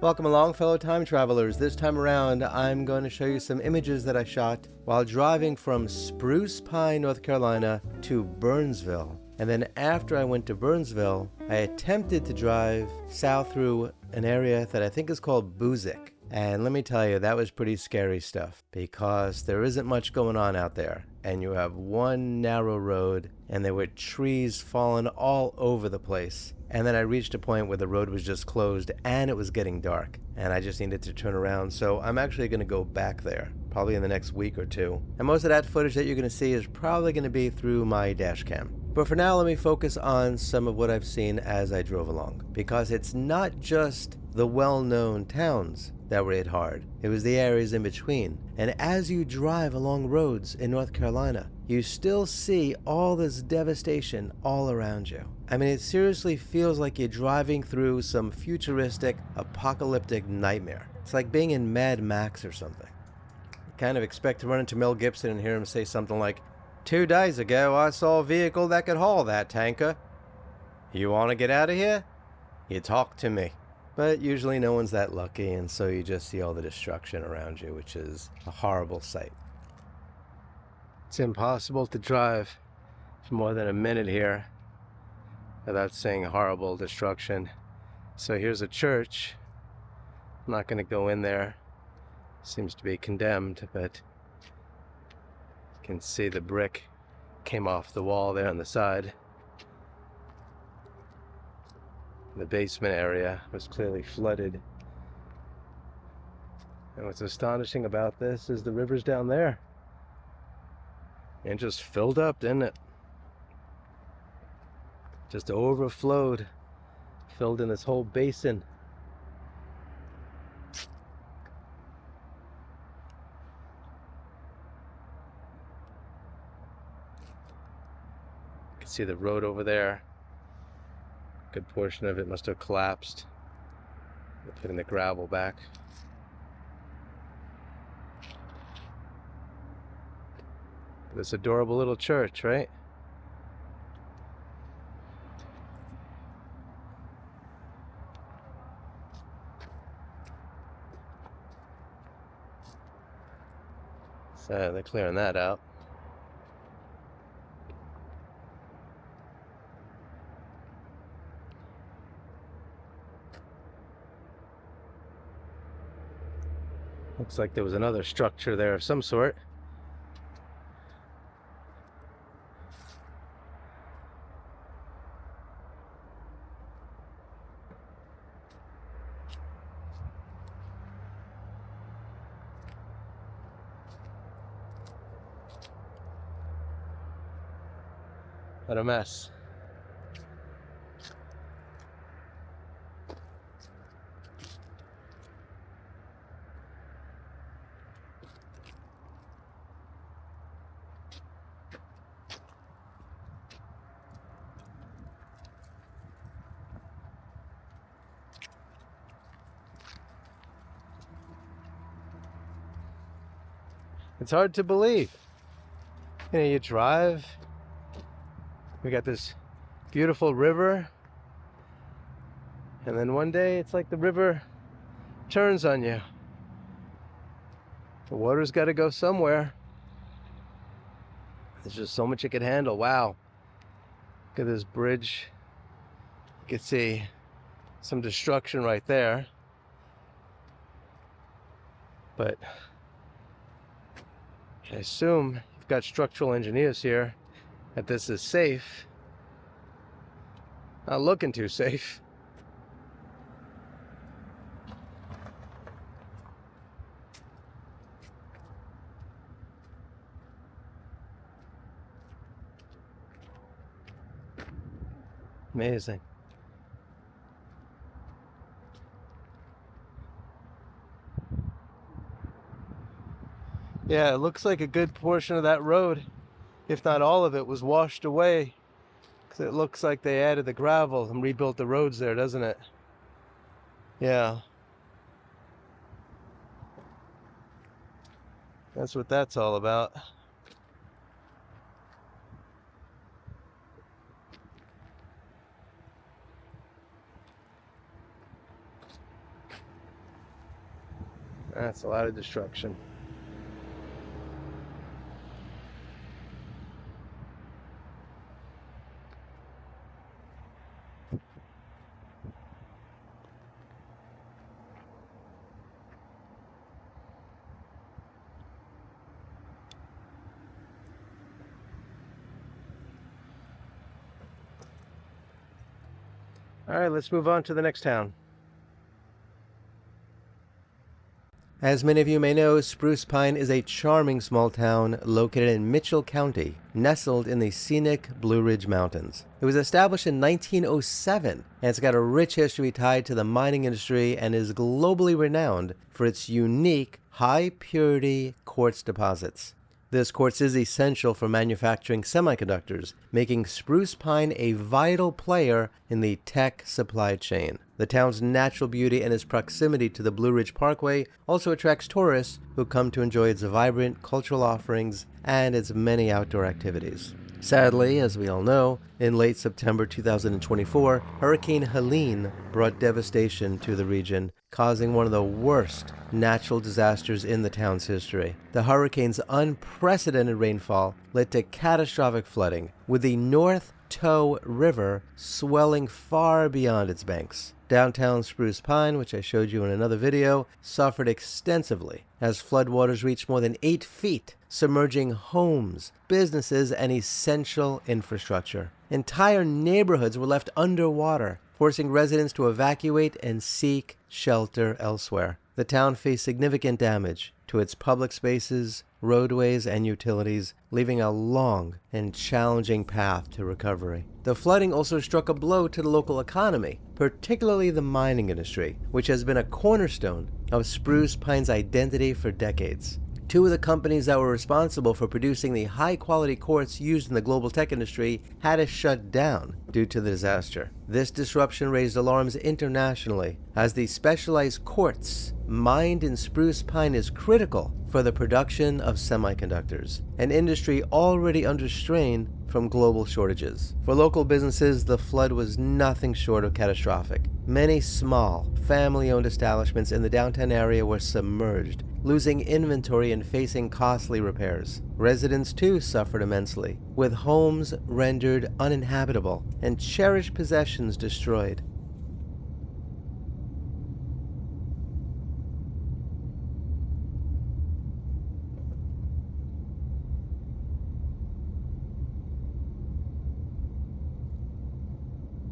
Welcome along, fellow time travelers. This time around, I'm going to show you some images that I shot while driving from Spruce Pine, North Carolina to Burnsville. And then after I went to Burnsville, I attempted to drive south through an area that I think is called Buzik. And let me tell you, that was pretty scary stuff because there isn't much going on out there. And you have one narrow road and there were trees falling all over the place. And then I reached a point where the road was just closed and it was getting dark and I just needed to turn around. So I'm actually going to go back there probably in the next week or two. And most of that footage that you're going to see is probably going to be through my dash cam. But for now, let me focus on some of what I've seen as I drove along, because it's not just the well-known towns that were hit hard. It was the areas in between. And as you drive along roads in North Carolina, you still see all this devastation all around you. I mean, it seriously feels like you're driving through some futuristic, apocalyptic nightmare. It's like being in Mad Max or something. You kind of expect to run into Mel Gibson and hear him say something like, "2 days ago, I saw a vehicle that could haul that tanker. You want to get out of here? You talk to me." But usually no one's that lucky, and so you just see all the destruction around you, which is a horrible sight. It's impossible to drive for more than a minute here without seeing horrible destruction. So here's a church. I'm not going to go in there. Seems to be condemned, but you can see the brick came off the wall there on the side. The basement area was clearly flooded. And what's astonishing about this is the river's down there. And just filled up, didn't it? Just overflowed. Filled in this whole basin. You can see the road over there. Good portion of it must have collapsed. They're putting the gravel back. This adorable little church, right? So they're clearing that out. Looks like there was another structure there of some sort. What a mess. It's hard to believe. You know, you drive, we got this beautiful river, and then one day it's like the river turns on you. The water's got to go somewhere. There's just so much it could handle. Wow. Look at this bridge. You can see some destruction right there. But I assume you've got structural engineers here that this is safe. Not looking too safe. Amazing. Yeah, it looks like a good portion of that road, if not all of it, was washed away. Because it looks like they added the gravel and rebuilt the roads there, doesn't it? Yeah. That's what that's all about. That's a lot of destruction. All right, let's move on to the next town. As many of you may know, Spruce Pine is a charming small town located in Mitchell County, nestled in the scenic Blue Ridge Mountains. It was established in 1907, and it's got a rich history tied to the mining industry and is globally renowned for its unique, high-purity quartz deposits. This quartz is essential for manufacturing semiconductors, making Spruce Pine a vital player in the tech supply chain. The town's natural beauty and its proximity to the Blue Ridge Parkway also attracts tourists who come to enjoy its vibrant cultural offerings and its many outdoor activities. Sadly, as we all know, in late September 2024, Hurricane Helene brought devastation to the region, causing one of the worst natural disasters in the town's history. The hurricane's unprecedented rainfall led to catastrophic flooding, with the North Toe River swelling far beyond its banks. Downtown Spruce Pine, which I showed you in another video, suffered extensively as floodwaters reached more than 8 feet, submerging homes, businesses, and essential infrastructure. Entire neighborhoods were left underwater, forcing residents to evacuate and seek shelter elsewhere. The town faced significant damage to its public spaces, roadways, and utilities, leaving a long and challenging path to recovery. The flooding also struck a blow to the local economy, particularly the mining industry, which has been a cornerstone of Spruce Pine's identity for decades. Two of the companies that were responsible for producing the high-quality quartz used in the global tech industry had to shut down due to the disaster. This disruption raised alarms internationally, as the specialized quartz mined in Spruce Pine is critical for the production of semiconductors, an industry already under strain from global shortages. For local businesses, the flood was nothing short of catastrophic. Many small, family-owned establishments in the downtown area were submerged, losing inventory and facing costly repairs. Residents too suffered immensely, with homes rendered uninhabitable and cherished possessions destroyed.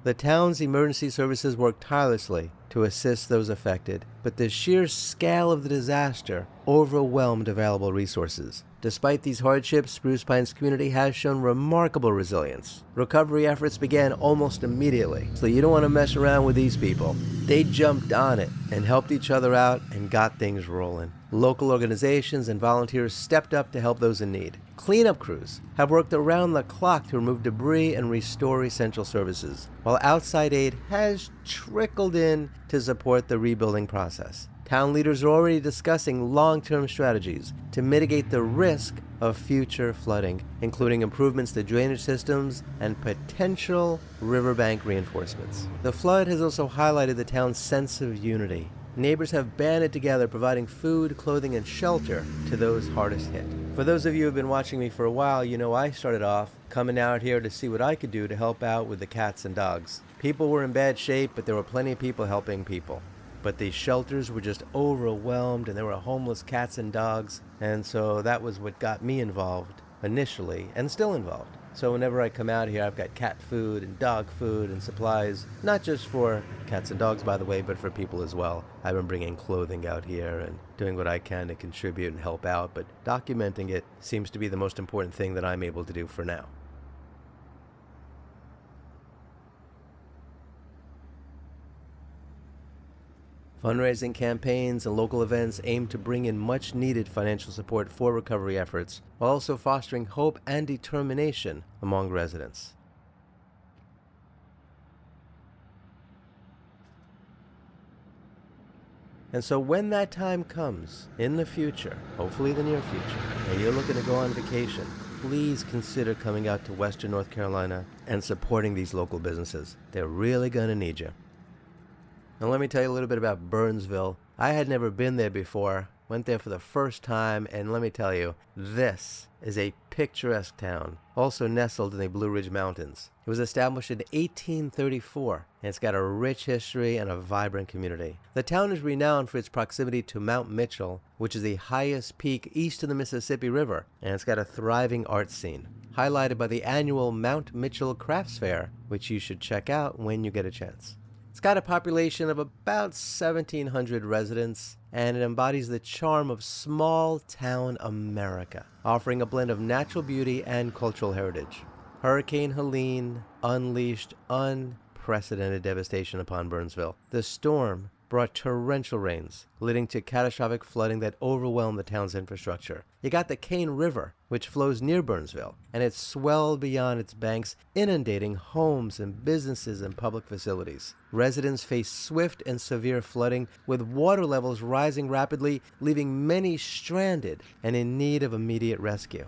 The town's emergency services worked tirelessly to assist those affected, but the sheer scale of the disaster overwhelmed available resources. Despite these hardships, Spruce Pine's community has shown remarkable resilience. Recovery efforts began almost immediately, so you don't want to mess around with these people. They jumped on it and helped each other out and got things rolling. Local organizations and volunteers stepped up to help those in need. Cleanup crews have worked around the clock to remove debris and restore essential services, while outside aid has trickled in to support the rebuilding process. Town leaders are already discussing long-term strategies to mitigate the risk of future flooding, including improvements to drainage systems and potential riverbank reinforcements. The flood has also highlighted the town's sense of unity. Neighbors have banded together, providing food, clothing, and shelter to those hardest hit. For those of you who have been watching me for a while, you know I started off coming out here to see what I could do to help out with the cats and dogs. People were in bad shape, but there were plenty of people helping people. But these shelters were just overwhelmed, and there were homeless cats and dogs, and so that was what got me involved initially, and still involved. So whenever I come out here, I've got cat food and dog food and supplies, not just for cats and dogs, by the way, but for people as well. I've been bringing clothing out here and doing what I can to contribute and help out, but documenting it seems to be the most important thing that I'm able to do for now. Fundraising campaigns and local events aim to bring in much-needed financial support for recovery efforts, while also fostering hope and determination among residents. And so when that time comes, in the future, hopefully the near future, and you're looking to go on vacation, please consider coming out to Western North Carolina and supporting these local businesses. They're really going to need you. Now let me tell you a little bit about Burnsville. I had never been there before Went there for the first time, and let me tell you, this is a picturesque town, also nestled in the Blue Ridge Mountains. It was established in 1834, and it's got a rich history and a vibrant community. The town is renowned for its proximity to Mount Mitchell, which is the highest peak east of the Mississippi River, and it's got a thriving art scene, highlighted by the annual Mount Mitchell Crafts Fair, which you should check out when you get a chance. It's got a population of about 1,700 residents, and it embodies the charm of small-town America, offering a blend of natural beauty and cultural heritage. Hurricane Helene unleashed unprecedented devastation upon Burnsville. The storm brought torrential rains, leading to catastrophic flooding that overwhelmed the town's infrastructure. You got the Cane River, which flows near Burnsville, and it swelled beyond its banks, inundating homes and businesses and public facilities. Residents faced swift and severe flooding, with water levels rising rapidly, leaving many stranded and in need of immediate rescue.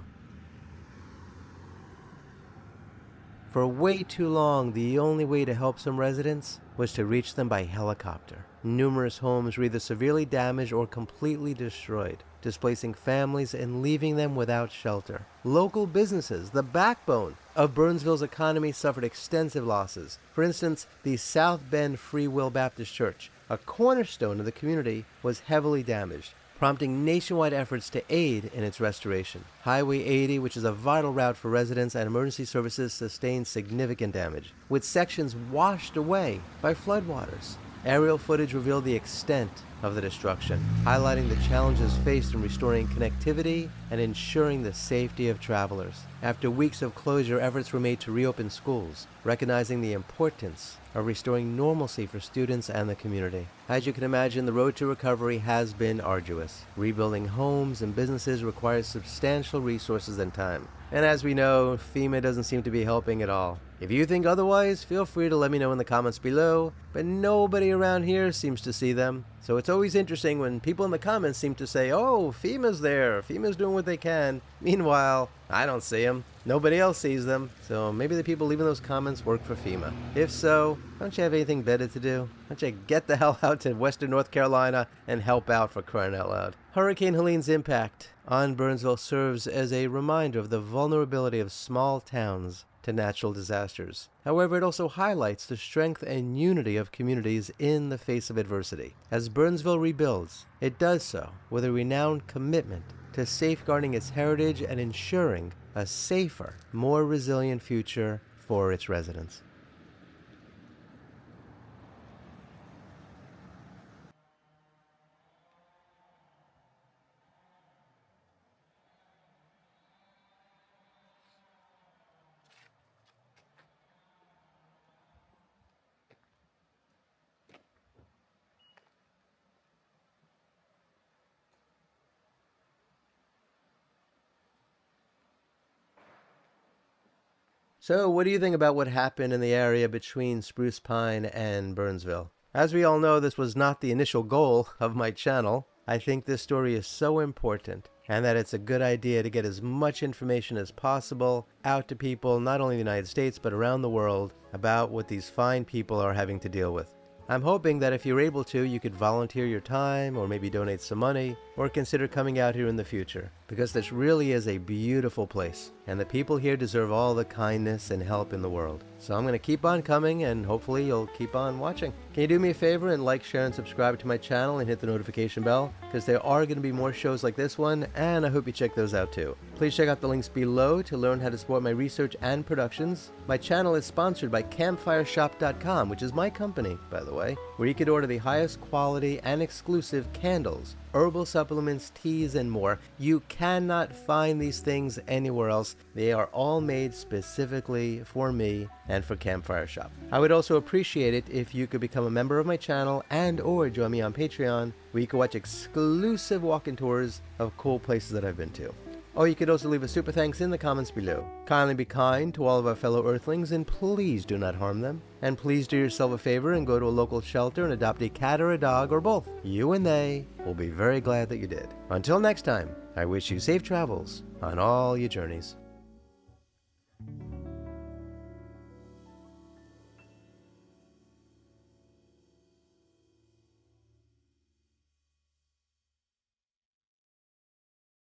For way too long, the only way to help some residents was to reach them by helicopter. Numerous homes were either severely damaged or completely destroyed, displacing families and leaving them without shelter. Local businesses, the backbone of Burnsville's economy, suffered extensive losses. For instance, the South Bend Free Will Baptist Church, a cornerstone of the community, was heavily damaged, prompting nationwide efforts to aid in its restoration. Highway 80, which is a vital route for residents and emergency services, sustained significant damage, with sections washed away by floodwaters. Aerial footage revealed the extent of the destruction, highlighting the challenges faced in restoring connectivity and ensuring the safety of travelers. After weeks of closure, efforts were made to reopen schools, recognizing the importance of restoring normalcy for students and the community. As you can imagine, the road to recovery has been arduous. Rebuilding homes and businesses requires substantial resources and time. And as we know, FEMA doesn't seem to be helping at all. If you think otherwise, feel free to let me know in the comments below, but nobody around here seems to see them. So it's always interesting when people in the comments seem to say, oh, FEMA's there, FEMA's doing what they can. Meanwhile, I don't see them. Nobody else sees them. So maybe the people leaving those comments work for FEMA. If so, don't you have anything better to do? Why don't you get the hell out to Western North Carolina and help out, for crying out loud? Hurricane Helene's impact on Burnsville serves as a reminder of the vulnerability of small towns to natural disasters. However, it also highlights the strength and unity of communities in the face of adversity. As Burnsville rebuilds, it does so with a renowned commitment to safeguarding its heritage and ensuring a safer, more resilient future for its residents. So, what do you think about what happened in the area between Spruce Pine and Burnsville? As we all know, this was not the initial goal of my channel. I think this story is so important, and that it's a good idea to get as much information as possible out to people, not only in the United States, but around the world, about what these fine people are having to deal with. I'm hoping that if you're able to, you could volunteer your time, or maybe donate some money, or consider coming out here in the future, because this really is a beautiful place, and the people here deserve all the kindness and help in the world. So I'm going to keep on coming, and hopefully you'll keep on watching. Can you do me a favor and like, share, and subscribe to my channel and hit the notification bell? Because there are going to be more shows like this one, and I hope you check those out too. Please check out the links below to learn how to support my research and productions. My channel is sponsored by campfireshop.com, which is my company, by the way, where you can order the highest quality and exclusive candles, herbal supplements, teas, and more. You cannot find these things anywhere else. They are all made specifically for me and for Campfire Shop. I would also appreciate it if you could become a member of my channel and or join me on Patreon, where you can watch exclusive walk-in tours of cool places that I've been to. Or you could also leave a super thanks in the comments below. Kindly be kind to all of our fellow Earthlings, and please do not harm them. And please do yourself a favor and go to a local shelter and adopt a cat or a dog, or both. You and they will be very glad that you did. Until next time, I wish you safe travels on all your journeys.